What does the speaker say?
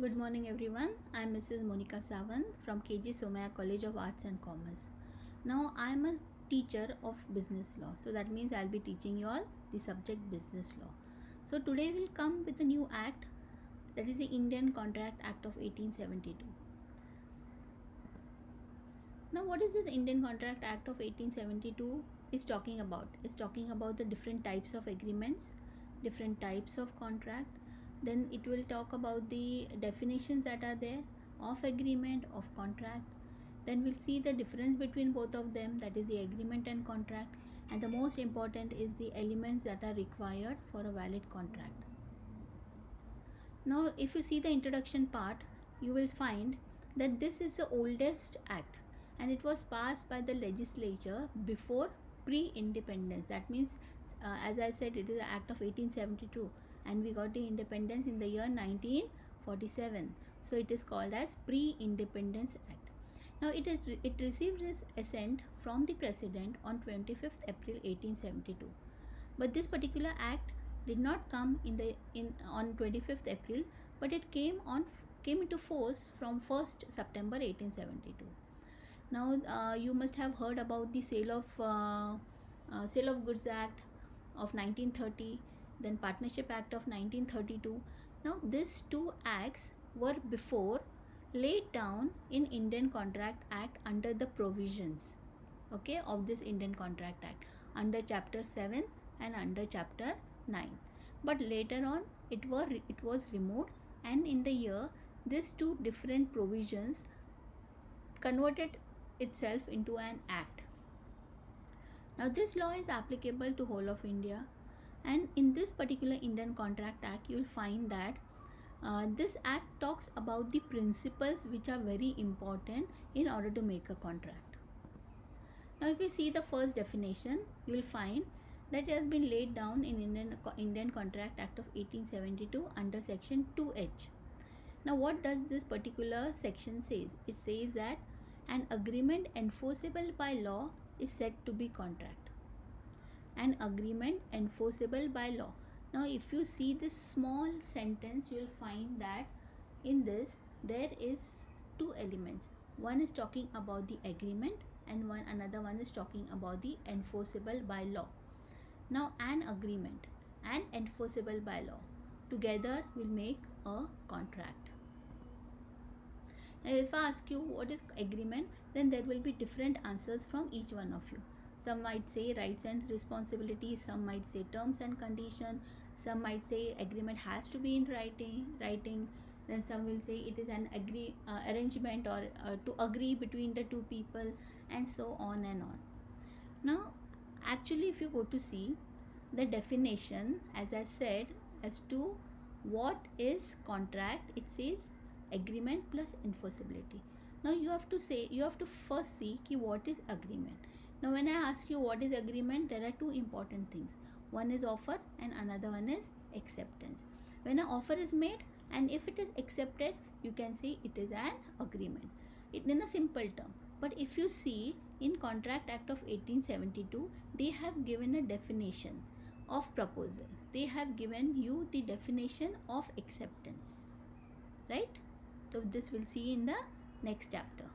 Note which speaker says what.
Speaker 1: Good morning everyone. I am Mrs. Monica Sawant from KG Somaya College of Arts and Commerce. Now I am a teacher of business law. So that means I'll be teaching you all the subject business law. So today we'll come with a new act, that is the Indian Contract Act of 1872. Now what is this Indian Contract Act of 1872 is talking about? It's talking about the different types of agreements, different types of contract. Then it will talk about the definitions that are there of agreement, of contract. Then we'll see the difference between both of them, that is the agreement and contract. And the most important is the elements that are required for a valid contract. Now if you see the introduction part, you will find that this is the oldest act and it was passed by the legislature before pre-independence. That means as I said, it is an act of 1872 and we got the independence in the year 1947. So it is called as pre-independence act. Now it received its assent from the president on 25th April 1872. But this particular act did not come on 25th April, but it came into force from 1st September 1872. Now you must have heard about the Sale of Goods Act of 1930, then Partnership Act of 1932. Now these two acts were before laid down in Indian Contract Act under the provisions, okay, of this Indian Contract Act under chapter 7 and under chapter 9. But later on it was removed, and in the year these two different provisions converted itself into an act. Now this law is applicable to whole of India, and in this particular Indian Contract Act you will find that this act talks about the principles which are very important in order to make a contract. Now if we see the first definition, you will find that it has been laid down in Indian Contract Act of 1872 under section 2H. Now what does this particular section says? It says that an agreement enforceable by law is said to be contract. An agreement enforceable by law. Now if you see this small sentence, you will find that in this there is two elements. One is talking about the agreement and another one is talking about the enforceable by law. Now an agreement and enforceable by law together will make a contract. Now if I ask you what is agreement, then there will be different answers from each one of you. Some might say rights and responsibilities, some might say terms and condition, some might say agreement has to be in writing, then some will say it is an arrangement or to agree between the two people, and so on and on. Now actually if you go to see the definition, as I said, as to what is contract, it says agreement plus enforceability. Now you have to first see what is agreement. Now when I ask you what is agreement, there are two important things. One is offer and another one is acceptance. When an offer is made and if it is accepted, you can say it is an agreement, in a simple term. But if you see in Contract Act of 1872, they have given a definition of proposal. They have given you the definition of acceptance, right? So this we'll see in the next chapter.